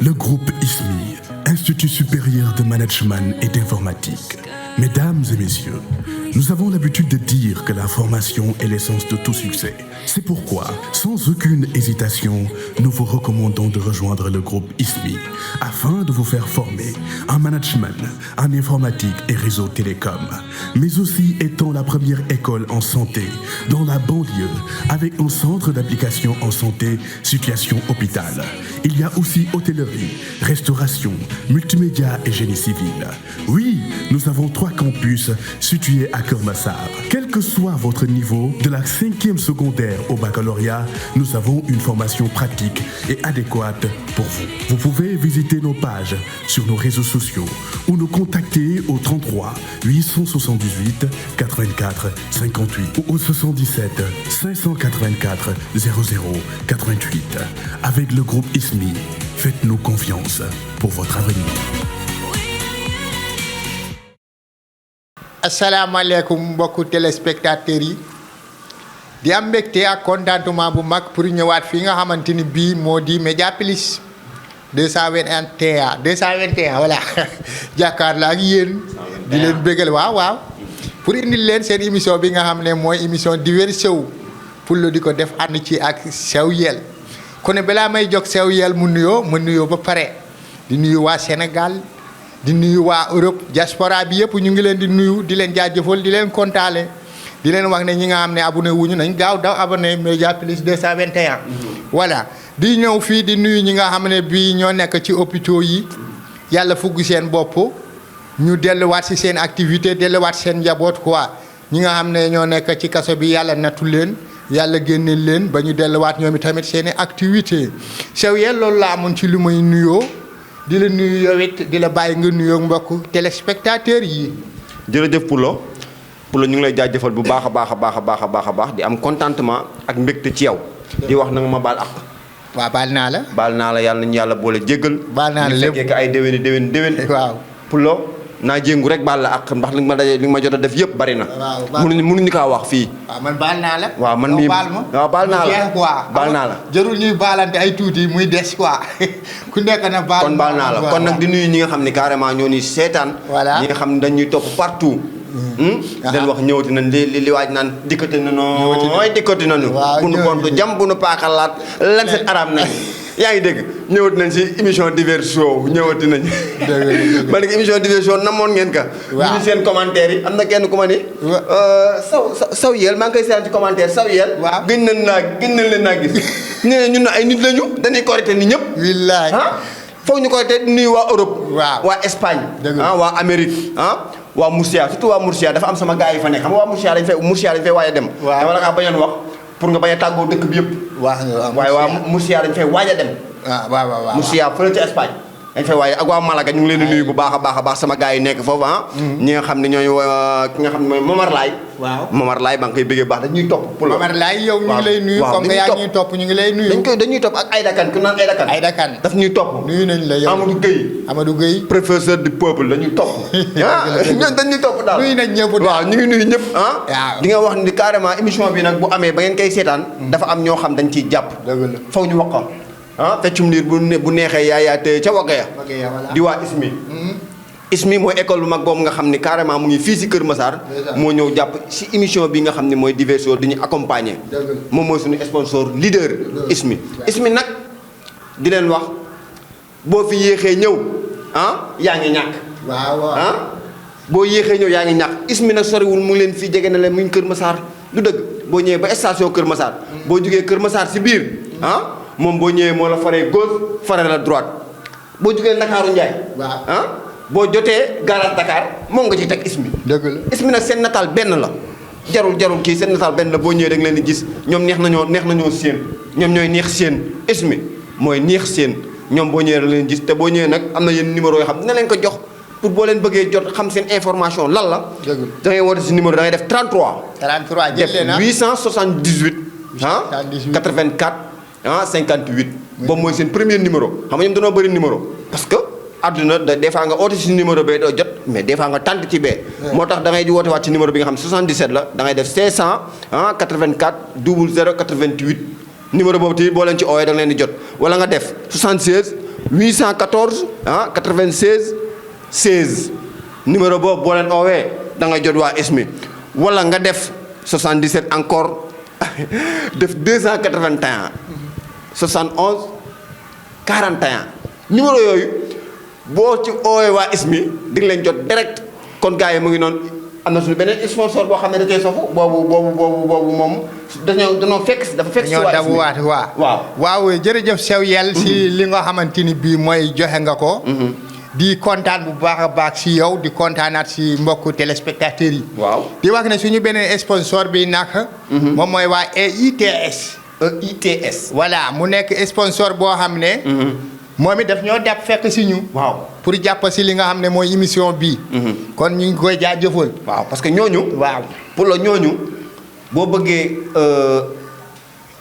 Le groupe ISMI, Institut supérieur de management et d'informatique. Mesdames et messieurs, nous avons l'habitude de dire que la formation est l'essence de tout succès. C'est pourquoi, sans aucune hésitation, nous vous recommandons de rejoindre le groupe ISMI afin de vous faire former en management, en informatique et réseau télécom, mais aussi étant la première école en santé dans la banlieue avec un centre d'application en santé, situation hôpital. Il y a aussi hôtellerie, restauration, multimédia et génie civil. Oui, nous avons 3 campus situés à Keur Massar. Quel que soit votre niveau, de la 5e secondaire au baccalauréat, nous avons une formation pratique et adéquate pour vous. Vous pouvez visiter nos pages sur nos réseaux sociaux ou nous contacter au 33 878 84 58 ou au 77 584 00 88. Avec le groupe ISMI, faites-nous confiance pour votre avenir. asalaamaaleykum mbokku téléspectateurs yi di am mbégte ak contentement bu mag pour ñëwaat fii nga xamante ni bii moo di Mediapolis 221 voilà jàkkaarloo ak yéen di leen bégal waaw pour indil leen seen émission bi nga xam ne mooy émission diversion pour lu di ko def ànd ci ak Sew Yel ku ne balaa may jox Sew Yel mu nuyoo ba pare di nuyu waa Sénégal di nuyu waa Europe diaspora bi yëpp ñu ngi leen di nuyu di leen jaajëfal di leen kontaale di leen wax ne ñi nga xam ne abonné wuñu nañ gaaw daw abonné Mediapolis 221. voilà di ñëw fii di nuyu ñi nga xam ne bii ñoo nekk ci hôpitaux yi yàlla fugg seen bopp ñu delluwaat si seen activité delluwaat seen njaboot quoi ñi nga xam ne ñoo nekk ci kaso bi yàlla nattu leen yàlla génne leen ba ñu delluwaat ñoom tamit seen i activité Sew Yel loolu la amoon ci lu may nuyoo. di la nuyu yow it di la bàyyi nga nuyoo mbokk téléspectateurs yi. jërëjëf Poulo ñu ngi lay jaajëfal bu baax a baax di am contentement ak mbégte ci yow. di wax na nga ma baal ak. waaw baal naa la. baal naa la yàlla nañu yàlla boole jéggal. baal naa la lépp ñu fekkee ay déwén. waaw Poulo naa jéngu rek baal la ak ndax li ma jot a def yëpp bari na. waaw mënuñu kaa wax fii. waaw man baal naa la. waaw man mii waaw baal naa la baal naa la. jarul ñuy baalante ay tuuti muy des quoi ku nekk na baal. kon baal naa la kon nag di nuyu ñi nga xam ne carrément ñoo ni seetaan. voilà ñi nga xam ne dañuy topp partout. den wax ñëwati nañ li waaj naan dikkati nañu. waaw bu nu bontu jam bu nu paakalaat lan seen araam nañ yaa ngi dégg ñëwati nañ si émission diversion ñëwati nañ. ba léegi émission diversion namoon ngeen ka. waaw ñu seen commentaire yi am na kenn ku ma ni. Sew Yel maa ngi koy seetaan ci commentaire Sew Yel. waaw gën nañ leen naa gis. nee ñun na ay nit lañu dañuy korite ni ñëpp. willaay foog ñu korite nuyu waa Europe. waaw waa Espagne. waa Amérique waa Murcia surtout waa Murcia dafa am sama gars yi fa nekk xam nga waa Murcia dañ fay waaye dem. waaw dama la kaa bañoon wax pour nga bañ a tàggoo dëkk bi yëpp. waaye waa Murcia dañ fay waaj a dem. waaw Murcia fële ci Espagne. dañ fay waaye ak waa Malaga ñu ngi leen di nuyu bu baax a baax sama gars yi nekk foofu ñi nga xam ne ñooy ki nga xam ne mooy Momar Laay. waaw Momar Laay ba nga koy bëggee baax dañuy topp. Momar Laay yow ñu ngi lay nuyu. comme que yaa ñuy topp ñu ngi lay nuyu. dañuy topp ak Aïda Kane ku naan Aïda Kane. daf ñuy topp. nuyu nañ la yow Amadou Gueye. professeur du peuple dañuy topp. ñun dañuy topp daal. nuyu nañ ñëpp waaw ñu ngi nuyu ñëpp waaw di nga wax ni carrément émission bi nag bu amee ba ngeen koy seetaan. dafa am ñoo xam dañ ciy jàpp. faw ñu wax ko feccum liir bu neexee yaa tey ca wagga ya di waa ISMI mooy école bu mag boobu nga xam ni carrément mu ngi fii si Kër Massar moo ñëw jàpp si émission bi nga xam ne mooy diversion di ñu accompagner moom mooy suñu sponsor leader ISMI nag di leen wax boo fi yéexee ñëw yaa ngi ñàkk boo yéexee ñëw yaa ngi ñàkk ISMI nag soriwul mu ngi leen fii jege na leen mu ngi Kër Massar du dëgg boo ñëwee ba station Kër Massar boo jógee Kër Massar si biir moom boo ñëwee moo la faree gauche faree la droite boo jógee Ndakaaru Njaay boo jotee garage Dakar moom nga ci teg ISMI. dëgg la ISMI nag seen nataal benn la jarul kii seen nataal benn la boo ñëwee da nga leen di gis ñoom neex nañoo séen ñoom ñooy neex séen ISMI mooy neex séen ñoom boo ñëwee da nga leen gis te boo ñëwee nag am na yenn numéro yoo xam dina leen ko jox pour boo leen bëggee jot xam seen information lan la. dëgg la da ngay woote si numéro da ngay def 33. 33 jëlee na def 878. 84 58. boobu mooy seen premier numéro xam nga ñoom dañoo bëri numéro parce que. àdduna des fois nga oote si numéro bee doo jot mais des fois nga tànt ci bee moo tax da ngay di woote waat ci numéro bi nga xam 77 la da ngay def 584 00 88 numéro boobu tamit boo leen ci oowee da nga leen di jot wala nga def 76 814 96 16 numéro boobu boo leen oowee da nga jot waa ISMI wala nga def 77 encore def 281 71 41 numéro yooyu boo ci oowee waa ISMI di nga leen jot direct kon gars yi mu ngi noonu am na suñu beneen sponsor boo xam ne da cee sofu boobu moom dañoo fekk dafa fekk si waa ISMI waaw jërëjëf Cheikh Yel si li nga xamante ni bii mooy joxe nga ko di kontaan bu baax a baax si yow di kontaanaat si mbokku téléspectateurs yi waaw di wax ne suñu beneen sponsor bi nag moom mooy waa EITS voilà mu nekk sponsor boo xam ne moom it daf ñoo dab fekk si ñu waaw pour jàpp si li nga xam ne mooy émission bii kon ñu ngi koy jaajëfal waaw parce que ñooñu waaw pour la ñooñu boo bëggee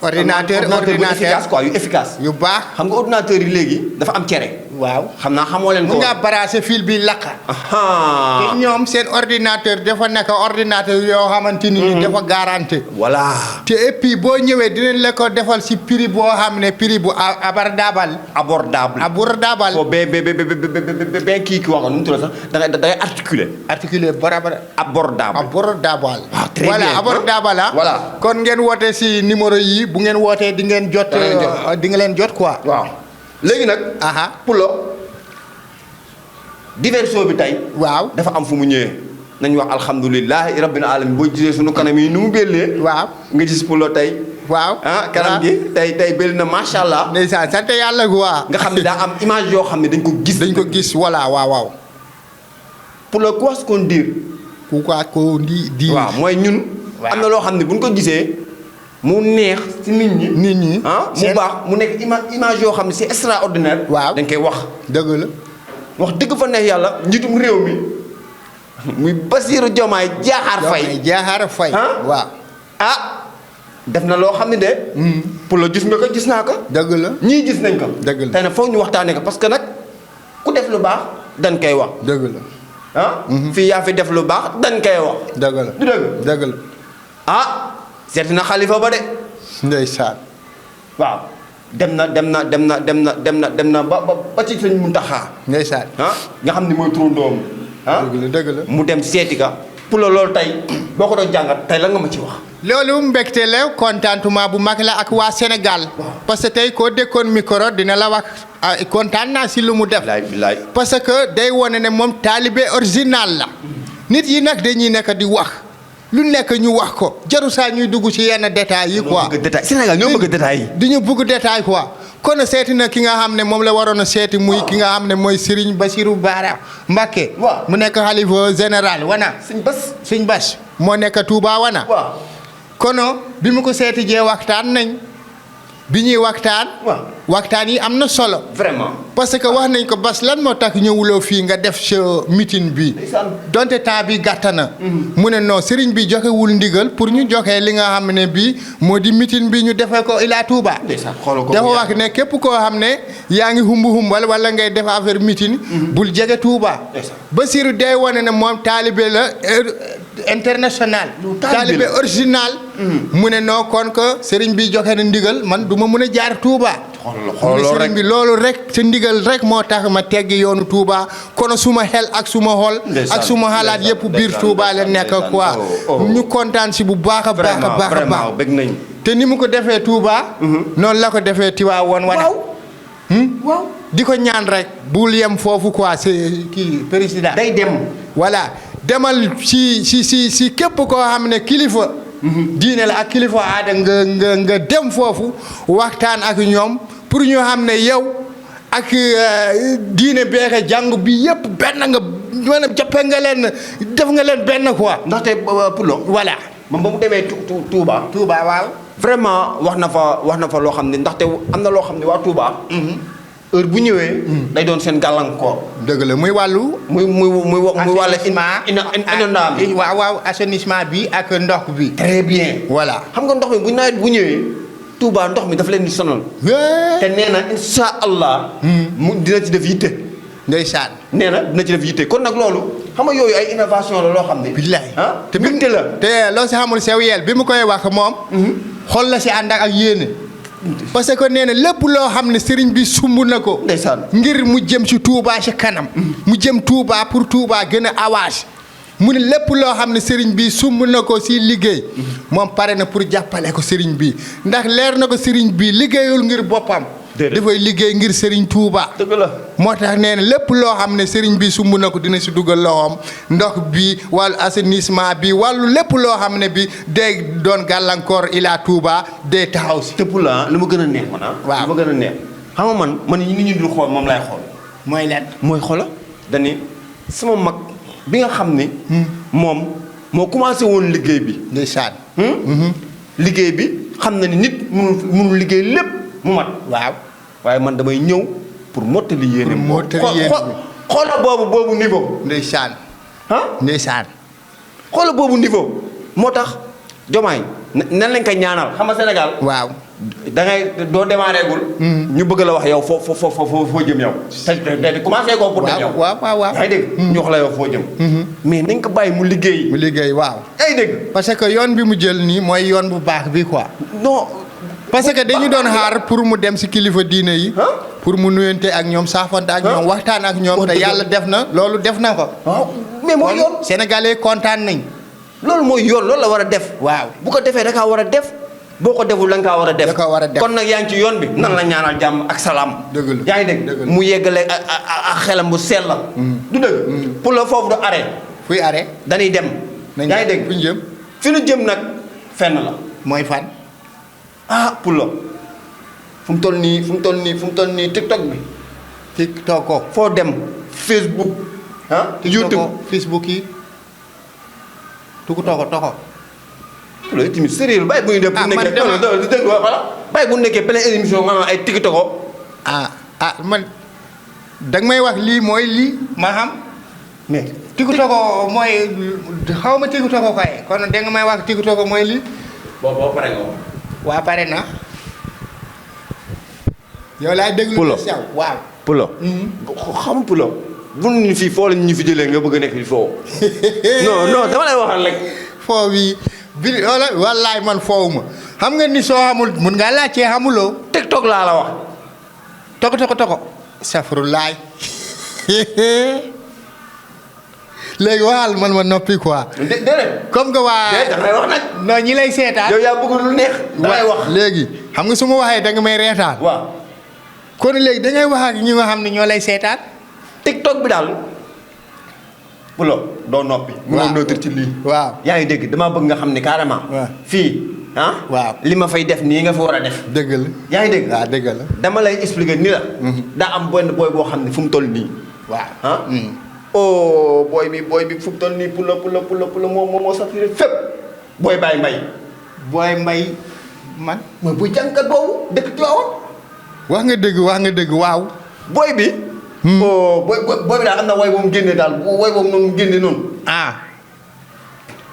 ordinateur efficace quoi yu efficace yu baax xam nga ordinateur yi léegi dafa am cere waaw xam naa xamoo leen ko mun ngaa branché fil bi lakka te ñoom seen ordinateur dafa nekk ordinateur yoo xamante ni dafa garanté voilà te et puis boo ñëwee dinañ la ko defal si prix boo xam ne prix bu abordable foo ba kii wax nu mu tudd sax da ngay articuler barabara abordable waaw très voilà bien abordable voilà kon ngeen woote si numéro yi bu ngeen wootee di ngeen jot di nga leen jot quoi waaw léegi nag Pulo diversion bi tey waaw dafa am fu mu ñëwee nañu wax alhamdulilahi rabbil alamin boo gisee suñu kanam yi nu mu bellee waaw nga gis Pulo tey waaw kanam gi tey belli na macha allah ndeysaan sant yàlla quoi nga xam ne daa am image yoo xam ne dañ ko gis voilà waaw Pulo quoi ce qu'on dit waaw mooy ñun am na loo xam ne bu ñu ko gisee mu neex ci nit ñi mu baax mu nekk image yoo xam ne c'est extraordinaire waaw dañ koy wax dëgg la wax dëgg fa neex yàlla njiitum réew mi muy Bassirou Diomaye Diakhar Faye waaw def na loo xam ne de pour la gis nga ko gis naa ko dëgg la ñii gis nañ ko dëgg la tey nag foog ñu waxtaanee ko parce que nag ku def lu baax dañ koy wax dëgg la fii yaa fi def lu baax dañ koy wax dëgg la du dëgg la seeti na xalifa ba de ndeysaan waaw dem na ba ci sëñ Muntaxa ndeysaan nga xam ne mooy turandoom dëgg la mu dem seeti ka pour loolu tey boo ko doon jàngat tey la nga ma ci wax loolu mbégte la contentement bu mag la ak waa Sénégal parce que tey koo dékkoon micro dina la wax kontaan naa si lu mu def parce que day wone ne moom taalibe original la nit yi nag dañuy nekk di wax lu nekk ñu wax ko jaru saa ñuy dugg ci yenn détails yi quoi Sénégal ñoo bëgg détails yi duñu bëgg détail quoi kon seeti na ki nga xam ne moom la waroon a seeti muy ki nga xam ne mooy Serigne Bassirou Bara Mbacké mu nekk xalifa général wana Sëñ Bass moo nekk Touba wana kono bi mu ko seeti jee waxtaan nañ bi ñuy waxtaan yi am na solo vraiment parce que wax nañ ko Bass lan moo tax ñëwuloo fii nga def sa meeting bi donte temps bi gàtt na mu ne non Serigne bi joxewul ndigal pour ñu joxe li nga xam ne bi moo di meeting bi ñu defee ko ila Touba dafa wax ne képp koo xam ne yaa ngi humbal wala ngay def affaire meeting bul jege Touba Bassirou day wane ne moom taalibe la international taalibe original mu ne non kon que Serigne bi joxe na ndigal man du ma mën a jaar Touba Serigne bi loolu rek sa ndigal rek moo tax ma teggi yoonu Touba kono suma xel ak suma xol ak suma xalaat yëpp biir Touba la nekk quoi ñu kontaan si bu baax a baax a baax a baax te ni mu ko defee Touba noonu la ko defee Tiwaawoon wana di ko ñaan rek bul yem foofu quoi c'est kii président day dem voilà demal si képp koo xam ne kilifa diine la ak kilifa aada nga dem foofu waxtaan ak ñoom pour ñu xam ne yow ak diine beexe jàng bi yëpp benn nga maanaam jàppe nga leen def nga leen benn quoi. ndaxte Pulo voilà moom ba mu demee Touba waaw vraiment wax na fa loo xam ne ndaxte am na loo xam ne waa Touba heure bu ñëwee day doon seen gàllankoor dëgg la muy wàllu muy wàllu inondation bi waaw assainissement bi ak ndox bi très bien voilà xam nga ndox mi bu nawet bu ñëwee Touba ndox mi dafa leen di sonal te nee na insha allah mu dina ci def yitte ndeysaan nee na dina ci def yitte kon nag loolu xam nga yooyu ay innovation la loo xam ne billaay te mbégte la te loo si xamul sew yeel bi mu koy wax moom xol la si ànd ak yéene parce que nee na lépp loo xam ne sëriñ bi sumb na ko. ndeysaan. ngir mu jëm ci Touba ci kanam. mu jëm Touba pour Touba gën a avancé. mu ne lépp loo xam ne sëriñ bi sumb na ko si liggéey. moom pare na pour jàppale ko sëriñ bi ndax leer na ko sëriñ bi liggéeyul ngir boppam. dafay liggéey ngir sëriñ Touba. dëgg la. moo tax nee na lépp loo xam ne sëriñ bi sumb na ko dina si dugal loxoom ndox bi wàllu assainissement bi wàllu lépp loo xam ne bi day doon gàllankoor Ila Touba day taxaw si. te pour la li ma gën a neex man waaw li ma gën a neex xam nga man nit ñi dul xool moom laay xool. mooy lan. mooy xoola dañuy sama mag bi nga xam ni. moom moo commencé woon liggéey bi. ndeysaan. liggéey bi xam na ni nit mënul liggéey lépp mu mat. waaw. waaye man damay ñëw pour mottali yéene. pour mottali yéene xoola boobu niveau. ndeysaan. ah ndeysaan. xoola boobu niveau moo tax Diomaye nan lañ koy ñaanal xam nga Sénégal. waaw. da ngay doo démarré gul. ñu bëgg la wax yow foo jëm yow. te commencé koo pour dem yow. waaw. yaa ngi dégg. ñu wax la yow foo jëm. mais nañ ko bàyyi mu liggéey. mu liggéey waaw. yaa ngi dégg. parce que yoon bi mu jël nii mooy yoon bu baax bi quoi. non. parce que dañu doon xaar pour mu dem si kilifa diine yi. pour mu nuyante ak ñoom saafante ak ñoom waxtaan ak ñoom. te yàlla def na loolu def na ko. waaw mais mooy yoon. sénégalais kontaan nañ. loolu mooy yoon loolu la war a def. waaw bu ko defee da kaa war a def. boo ko deful da nga kaa war a def. da kaa war a def kon nag yaa ngi ci yoon bi. nan la ñaanal jàmm ak salaam. dëgg la yaa ngi dégg mu yeggale ak xelam bu sell la. du dëgg. pour la foofu du arrêt. fuy arrêt. dañuy dem. yaa ngi dégg fu ñu jëm. fi ñu jëm nag fenn la. mooy fan. ah pour la fu mu toll nii TikTok bi. TikTok ko. foo dem Facebook. YouTube Facebook yi. toko. loolu tamit sérieux bàyyi bu ñu def. bàyyi bu nekkee plein émission nga ay TikTok ko. man danga may wax lii mooy lii ma xam. mais TikTok mooy xaw ma TikTok kay kon danga may wax TikTok mooy lii. boo pare nga wax. waa pare na. yow laay déglu. Pulo waaw. Pulo. xam Pulo. bu ñu fii foo la ñu fi jëlee nga bëgg a nekk fii foo. non dama lay waxal rek. foo bi wallaay man foowu ma xam nga ni soo xamul mun ngaa laajtee xamuloo. TikTok laa la wax. toko. safrulaay. léegi waxal man ma noppi quoi. déedéet. comme que waa. déedéet damay wax nag. non ñi lay seetaan. yow yaa bëgg lu neex. damay wax léegi xam nga su ma waxee danga may reetaan. waaw. kon léegi dangay wax ak ñi nga xam ne ñoo lay seetaan. TikTok bi daal. Pulo doo noppi. waaw mënoo ci lii. waaw yaa ngi dégg damaa bëgg nga xam ne carrément. waaw fii waaw li ma fay def nii nga fa war a def. dëgg la. yaa ngi dégg. waaw dëgg la. dama lay expliquer ni la. daa am benn booy boo xam ne fu mu toll nii. waaw. oh booy bi fu mu toll nii Pulo moo saturé fépp. booy Baye Mbaye. booy Mbay man. mooy bu jànkat boobu dëkk Tiwaawan. wax nga dëgg waaw. booy bi. booy bi daal am na way boobu génne daal way boobu noonu génne noonu.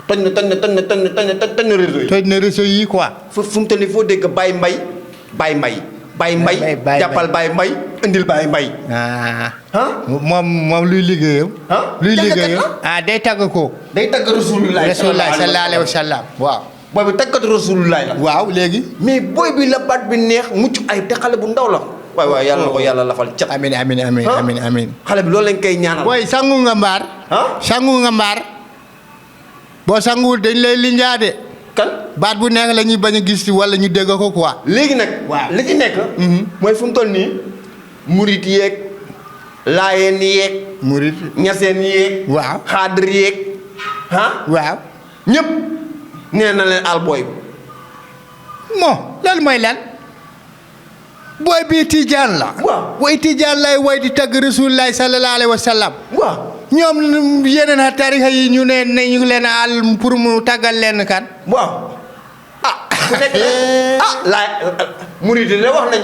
toj na réseau yi. toj na réseau yi quoi. fu mu toll nii foo dégg Baye Mbaye. jàppal Baye Mbaye indil Baye Mbaye. moom luy liggéeyam. luy liggéeyam day tagg ko. day tagg Rasulullah sallallahu alayhi wa sallam waaw. booy bi taggatu Rasulullah la. waaw léegi. mais booy bi la baat bi neex mucc ay te xale bu ndaw la. waay yàlla na ko yàlla lafal cat. amiin. xale bi loolu lañ koy ñaanal. booy sangu nga mbaar. sangu nga mbaar. boo sanguwul dañ lay linjaade. kan baat bu neex la ñuy bañ a gis wala ñu dégg ko quoi. léegi nag. waaw li ci nekk. mooy fu mu toll nii. murit yeeg. laayeen yeeg. murit. ñaseen yeeg. waaw xaadir yeeg. waaw. ñëpp nee na leen al booy bi. loolu mooy lan. booy bii Tijaan la. waaw way Tijaan lay way di tagg Rasulullah sallallahu alayhi wa sallam. waaw. ñoom yeneen a tarixa yi ñu ne ñu ngi leen àll pour mu tàggal leen kan. waaw ku nekk laay murid de wax nañ.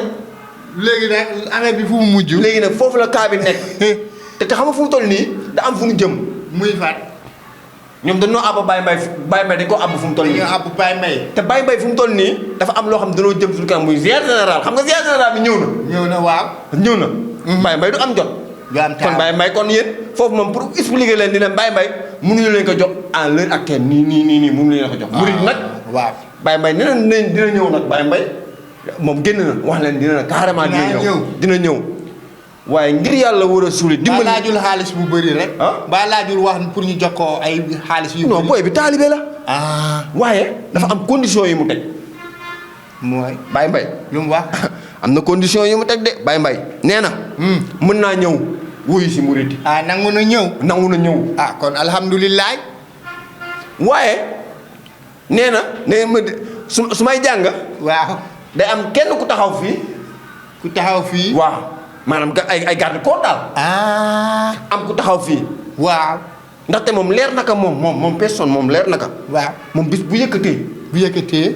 léegi nag affaire bi fu mu mujj. léegi nag foofu la kaa bi nekk. te xam nga fu mu toll nii da am fu mu jëm. muy faat. ñoom dañoo àbb Baye Mbaye dañ ko àbb fu mu toll nii. dañoo àbb Baye Mbaye. te Baye Mbaye fu mu toll nii dafa am loo xam ne dañoo jëm suñu kanam muy ziar général xam nga ziar général bi ñëw na. ñëw na. Baye Mbaye du am jot. kon Baye Mbaye kon yéen foofu moom pour expliquer leen di leen Baye Mbaye mënuñu leen ko jox à l'heure actuelle nii mënuñu leen ko jox. murid nag waaw Baye Mbaye nee na dina ñëw nag Baye Mbaye. moom génn na wax leen dina carrément Dinaa ñëw. dina ñëw waaye ngir yàlla war a suuli ba dimbali laajul xaalis bu bëri rek. ah ba laajul wax pour ñu jox ko ay xaalis yu non bëri. booy bi taalibe la ah waaye dafa am condition yi mu teg mooy Baye Mbaye lu mu wax. am na condition yi mu teg de Baye Mbaye nee na mën naa ñëw wuyu si murit ah nangu na ñëw. nangu na ñëw ah kon alhamdulilah. waaye nee na nee ma su may jàng waaw. day am kenn ku taxaw fii ku taxaw fii. waaw maanaam ay garde corps daal ah am ku taxaw fii waaw. ndaxte moom leer naka moom personne moom leer naka waaw moom bis bu yëkkatee bu yëkkatee.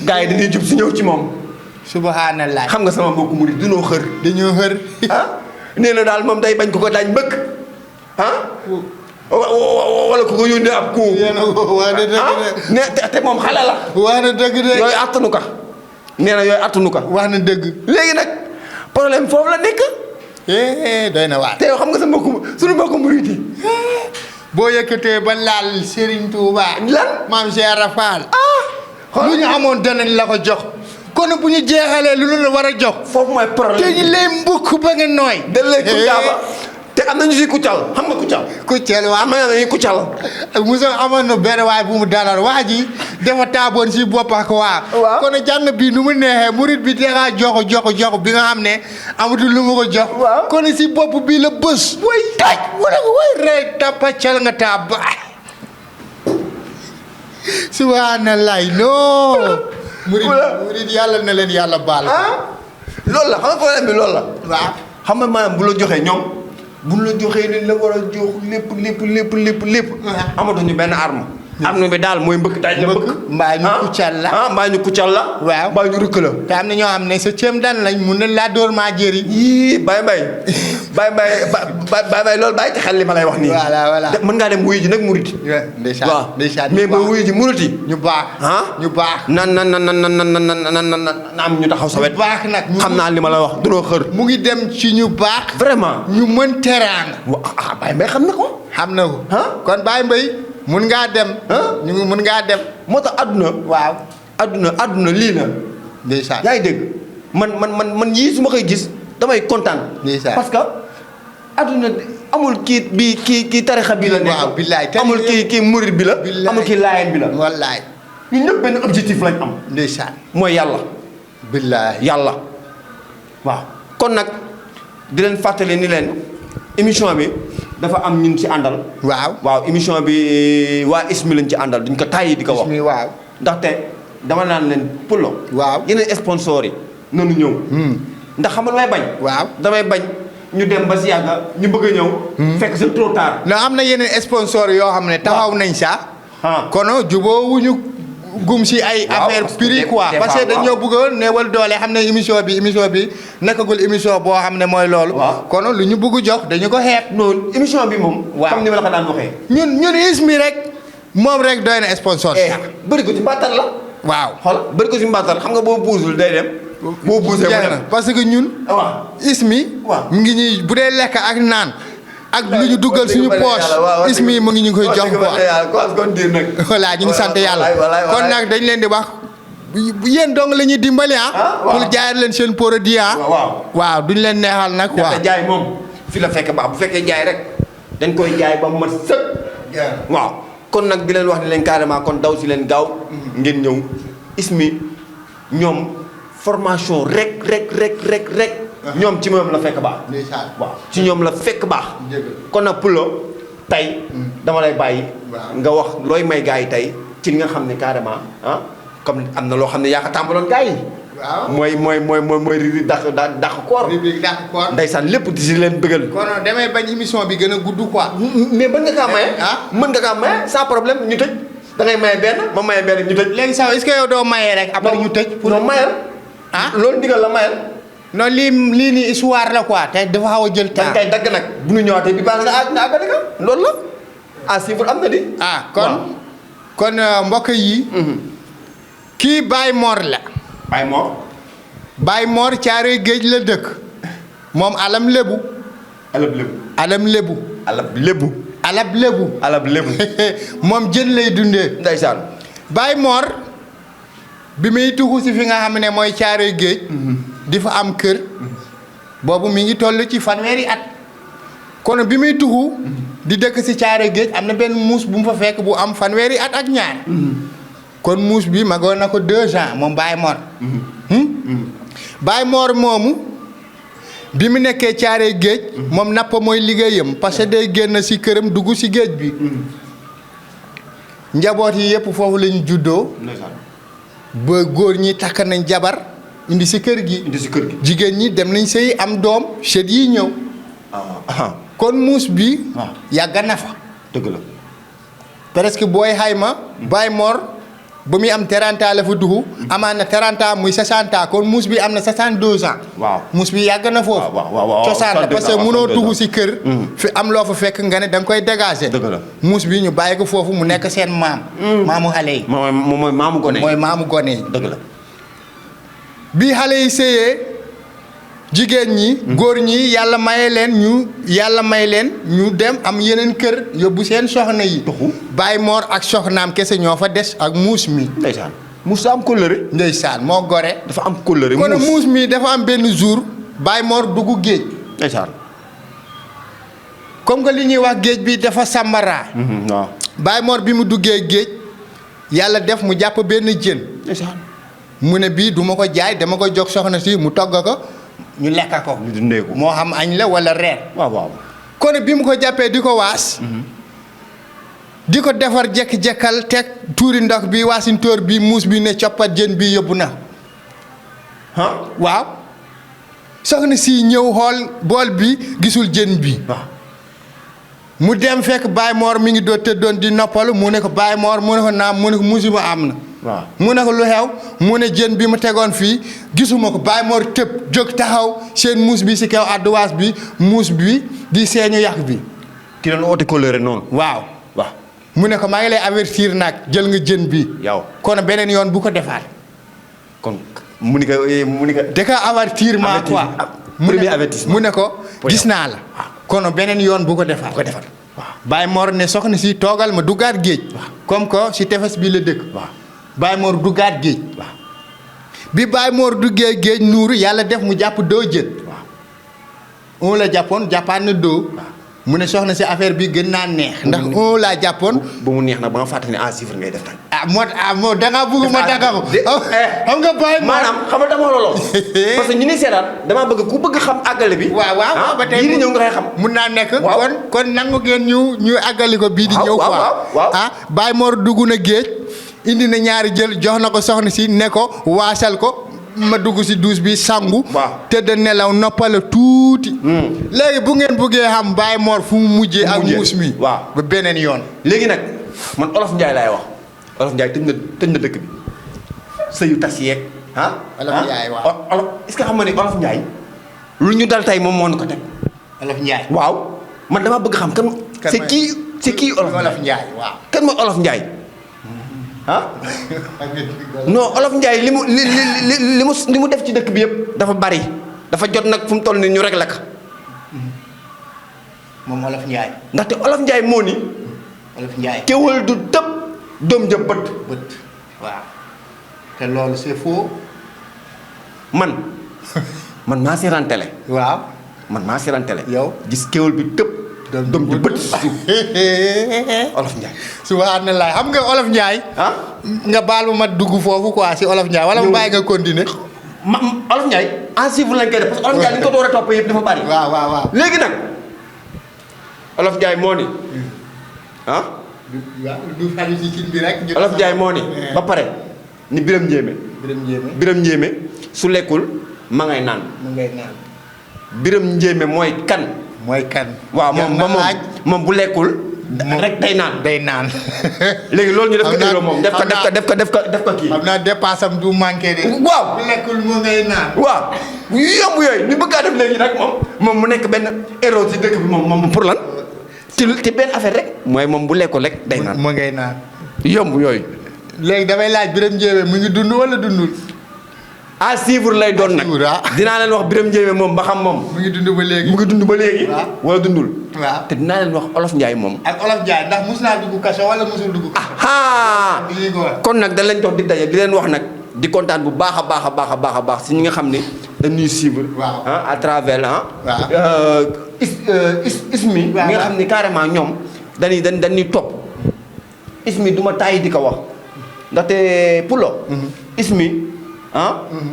gars yi dañuy jub si ñëw ci moom subhanallah. xam nga sama mbokku murit dinoo xër dañoo xër. ah nee na daal moom day bañ ko daañ mbëkk ah wala ku ko yónnee ab ku yéen a wax na dëgg de. ne te moom xale la wax na dëgg de. yooyu attanu ka nee na yooyu attanu ka wax na dëgg. léegi nag problème foofu la nekk doy na waar. te yow xam nga sa suñu mbokku murit yi boo yëkkatee ba laal Serigne Touba. lan maam Cheikh Rafal. xool lu ñu amoon danañ la ko jox. kon bu ñu jeexalee lu la war a jox. foofu mooy problème te ñu lay mbukk ba nga nooy. da lay kuccaaba te am na ñu si kuccal xam nga kuccal Kucceel waa. am na ñuy kuccal Moussa amoon na benn waay bu mu dalal waa ji dafa taaboon si bopp ak waa. waaw kon jàng bi nu mu neexee murit bi da jox bi nga xam ne amatul lu mu ko jox. waaw kon si bopp bi la bës. way taj wala way rek tappacal nga taa ba. subhanallah non. murit yàlla na leen yàlla baal. loolu la xam nga problème bi loolu la. waaw xam nga maanaam bu la joxee ñoom bu la joxee li la war a jox lépp. amatuñu benn arme. arme bi daal mooy mbëkk daaj la mbëkk. mbaa ñu kuccal la. mbaa ñu kuccal la. waaw mbaa ñu rëkk la. te am na ñoo xam ne sa ceeb daan lañ mun nañ laa door maa jëri. yii Baye Mbaye loolu bàyyi ci xel li ma lay wax nii. voilà mën ngaa dem wuyu ji nag murit. ndeysaan ndeysaan mais boo wuyu ji murit yi. ñu baax. ñu baax. na am ñu taxaw sa wet. baax nag xam naa li ma la wax dunoo xër. mu ngi dem ci ñu baax. vraiment ñu mën teraanga. Baye Mbaye xam na ko. xam na ko. kon Baye Mbaye mun ngaa dem. ñu ngi mun ngaa dem. moo tax adduna. waaw. adduna lii la. ndeysaan yaa ngi dégg man yii su ma koy gis damay kontaan. ndeysaan parce que adduna amul kii tarixa bi la nekk. waaw billaay amul kii murit bi la. amul kii laayeen bi la. wallaay. ñun ñëpp benn objectif lañ am. ndeysaan mooy yàlla. billaay yàlla. waaw kon nag di leen fàttali ni leen émission bi dafa am ñun ci àndal. waaw émission bi waa ISMI lañ ci àndal duñ ko tàyyi di ko wax. ISMI waaw. ndaxte dama naan leen Pulo. waaw yeneen sponsors yi nanu ñëw. ndax xam nga damay bañ. waaw damay bañ ñu dem ba si yàgg ñu bëgg a ñëw. fekk c'est trop tard. non am na yeneen sponsors yoo xam ne taxaw nañ sax. kono jubóowuñu gum si ay affaire prix quoi parce que dañoo bëgg a néewal doole xam ne émission bi nekkagul émission boo xam ne mooy loolu. kono lu ñu bëgg jox dañu ko xeeb. non émission bi moom. waaw comme ni ma la ko daan waxee. ñun ISMI rek moom rek doy na sponsor. bëri ko ci mbàttal la. waaw xool bëri ko ci mbàttal xam nga boo buusul day dem. boo buusee mu dem parce que ñun. waaw ISMI. waaw mu ngi ñuy bu dee lekk ak naan. ak lu ñu duggal suñu poche ISMI mu ngi ñu koy jox quoi. voilà ñu ngi sant yàlla. kon nag dañ leen di wax yéen dong la ñuy dimbali pour jaay leen seen produit waaw duñ leen neexal nag quoi. jaay moom fi la fekk baax bu fekkee jaay rek dañ koy jaay ba mu mat sëkk. waaw kon nag di leen wax ni leen carrément kon daw si leen gaaw. ngeen ñëw ISMI ñoom formation rek. ñoom ci moom la fekk baax. waaw ci ñoom la fekk baax. kon nag Pulo tey dama lay bàyyi. nga wax looy may gars yi tey ci li nga xam ne carrément comme am na loo xam ne yaa ko tàmbaloon gars yi. waaw mooy Riri dàq koor. Riri dàq koor. ndeysaan lépp di si leen bëggal. kon damay bañ émission bi gën a gudd quoi. mais mën nga kaa maye. mën nga kaa maye sans problème ñu tëj. da ngay maye benn ma maye benn ñu tëj. léegi sax est-ce que yow doo mayee rek. après ñu tëj pour non mayal. loolu ndigal la mayal. non lii nii histoire la quoi te dafa xaw a jël temps. dañ koy dagg nag bu ñu ñëwaatee bi baax nga àggale ko loolu la chiffre am na di. kon mbokk yi. kii Baye Mor la. Baye Mor Caaroy Géej la dëkk. moom alam lébu. moom jën lay dundee. ndeysaan. Baye Mor bi muy tuxu si fi nga xam ne mooy Caaroy Géej. di fa am kër. boobu mi ngi toll ci fanweeri at. kon bi muy tuxu. di dëkk si Caaroy Géej am na benn muus bu mu fa fekk bu am fanweeri at ak ñaar. kon muus bi magoon na ko 2 ans moom Baye Mor. Baye Mor moomu bi mu nekkee Caaroy Géej. moom napp mooy liggéeyam parce que day génn si këram dugg si géej bi. njaboot yi yëpp foofu lañu juddoo. ba góor ñi takk nañ jabar indi si kër gi. jigéen ñi dem nañ sëy am doom sët yi ñëw. kon muus bi. yàgg na fa. dëgg la. presque booy xayma. Baye Mor ba muy am 30 ans la fa dugg. amaan na 30 ans muy 60 ans kon muus bi am na 62 ans. waaw muus bi yàgg na foofu. cosaan la parce que mënoo dugg si kër. fi am loo fa fekk nga ne da nga koy dégager. dëgg la muus bi ñu bàyyi ko foofu mu nekk seen maam. maamu xale yi. mooy maamu gone yi. mooy maamu gone yi. dëgg la. bi xale yi sëyee jigéen ñi. góor ñi yàlla may leen ñu dem am yeneen kër yóbbu seen soxna yi. Baye Mor ak soxnaam kese ñoo fa des ak muus mi. ndeysaan muus daa am kóllëre. ndeysaan moo gore. dafa am kóllëre kon muus mi dafa am benn jour Baye Mor dugg géej. ndeysaan. comme que li ñuy wax géej bi dafa sàmbaraa. waaw. Baye Mor bi mu duggee géej yàlla def mu jàpp benn jën. ndeysaan. mu ne bii du ma ko jaay dama ko jox soxna si mu togg ko ñu lekk ko. ñu dundee ko. moo xam añ la wala reer. waaw. kon bi mu ko jàppee di ko waas. di ko defar jekk-jekkal teg tuuri ndox bi waasintóor bi muus bi ne coppat jën bi yóbbu na. waaw. soxna si ñëw xool bool bi gisul jën bi. mu dem fekk Baye Mor mi ngi doon tëddoon di noppalu mu ne ko Baye Mor mu ne ko naam mu ne ko musiba am na. waaw mu ne ko lu xew mu ne jën bi mu tegoon fii gisuma ko Baye Mor tëb jóg taxaw seen muus bi si kaw adduwaas bi muus bi di seeñu yàq bi. ki doon oote kóllëre noonu. waaw. mu ne ko maa ngi lay avertir nag jël nga jën bi. yow kon beneen yoon bu ko defaat. kon mu ni ko. da ka avertirement quoi. premier avertissement mu ne ko gis naa la. kon beneen yoon bu ko defaat. Baye Mor ne soxna si toogal ma duggaat géej. comme que si tefes bi la dëkk. Baye Mor duggaat géej. bi Baye Mor duggee géej nuuru yàlla def mu jàpp 2 jën. on la jàppoon jàppaat na 2. mu ne soxna si affaire bi gën naa neex. ndax on laa jàppoon. ba mu neex nag ba nga fàttali ne en chiffre ngay def nag. moo da ngaa bëgg ma dagga ko. xam nga Baye Mor maanaam xam nga dama looloo. parce que ñu ni seetaan damaa bëgg ku bëgg xam àggale bi. waaw ba tey bii di ñëw nga koy xam. mun naa nekk. kon nangu ngeen ñu àggali ko bii di ñëw. waaw Baye Mor dugg na géej indi na ñaari jël jox na ko soxna si ne ko waasal ko. ma dugg si douche bi sangu. tëdd nelaw noppala tuuti. léegi bu ngeen bëggee xam Baye Mor fu mu mujjee. ak muus mi ba beneen yoon. léegi nag man Olof Ndiaye laay wax Olof Ndiaye tëj na dëkk bi sëyu tas yeeg. Olof Ndiaye waaw est-ce que xam nga ni Olof Ndiaye lu ñu dal tey moom moo ñu ko teg. Olof Ndiaye waaw man dama bëgg xam kan. c'est qui Olof Ndiaye waaw. kan mooy Olof Ndiaye. non Olof Ndiaye li mu def ci dëkk bi yëpp dafa bari dafa jot nag fu mu toll nii ñu rek la ko. moom Olof Ndiaye. ndaxte Olof Ndiaye moo ni. Olof Ndiaye kéwal du tëb doom ja bët. waaw te loolu c'est faux. man maa seetaan télé. waaw man maa seetaan télé. yow gis kéwal bi tëb. doom ji bët Olof Ndiaye. subhanallah xam nga Olof Ndiaye. nga baal ma dugg foofu quoi si Olof Ndiaye wala mu bàyyi nga continuer. Olof Ndiaye en chiffre lañ koy def parce que Olof Ndiaye li ñu ko door a topp yëpp dafa bari. waaw léegi nag Olof Ndiaye moo ni du xalu si cin bi rek. Olof Ndiaye moo ni ba pare ni Biram Njéeme. Biram Njéeme su lekkul ma ngay naan. Biram Njéeme mooy kan. waaw moom bu lekkul. rek day naan. léegi loolu ñu def ko héros moom def ko kii. xam naa dépasse am du manqué de. waaw bu lekkul moo ngay naan. waaw yomb yooyu ñu bëgg a def léegi nag moom mu nekk benn héros ci dëkk bi moom pour lan. te benn affaire rek. mooy moom bu lekkul rek day naan. moo ngay naan. yomb yooyu. léegi damay laaj Biram Njéeme mu ngi dund wala dundul. à suivre lay doon nag. dinaa leen wax Biram Njéeme moom ba xam moom. mu ngi dund ba léegi. wala dundul. waaw te dinaa leen wax Olof Ndiaye moom. ak Olof Ndiaye ndax mus naa dugg kaso wala musul dugg kaso. kon nag dañ leen jox di daje di leen wax nag di kontaan bu baax a baax si ñi nga xam ne dañuy suivre. waaw à travers ismi. mi nga xam ne carrément ñoom dañuy topp. ismi du ma tàyyi di ko wax ndaxte Pulo. ismi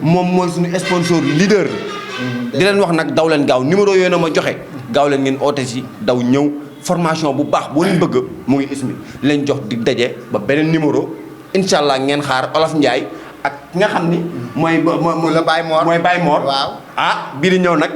moom mooy suñu sponsor leader. di leen wax nag daw leen gaaw numéro yooyu na ma joxe. gaaw leen ngeen oote si daw ñëw formation bu baax boo leen bëgg mu ngi ismi leen jox di daje ba beneen numéro incha allah ngeen xaar Olof Ndiaye ak ki nga xam ni. mooy la Baye Mor mooy Baye Mor. waaw bii di ñëw nag.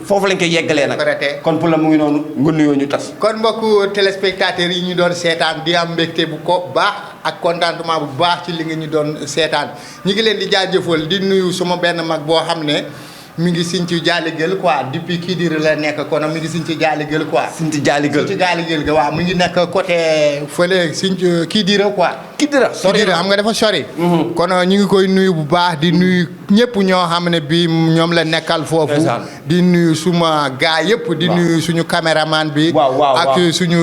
foofu lañ koy yeggalee nag. kon pour la mu ngi noonu nga nuyoo ñu tas. kon mbokku téléspectateurs yi ñu doon seetaan di am mbégte bu ko baax ak contentement bu baax ci li nga ñu doon seetaan ñu ngi leen di jaajëfal di nuyu suma benn mag boo xam ne mi ngi Sinthiou Dialigel quoi depuis Kidira la nekk kon mi ngi Sinthiou Dialigel quoi. Sinthiou Dialigel ga waaw mi ngi nekk côté fële Sinthiou Kidira quoi. Kidira xam nga dafa sori. kon ñu ngi koy nuyu bu baax di nuyu ñëpp ñoo xam ne bii ñoom la nekkal foofu. di nuyu suma gaa yëpp. di nuyu suñu caméraman bi. ak suñu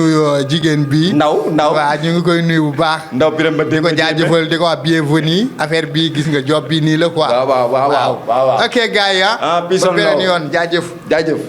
jigéen bi. ndaw waaw ñu ngi koy nuyu bu baax. ndaw biram ba di ko jaajëfal di ko wax bienvenue affaire bi gis nga job bi nii la quoi. waaw ok gars yi ba beneen yoon jaajëf.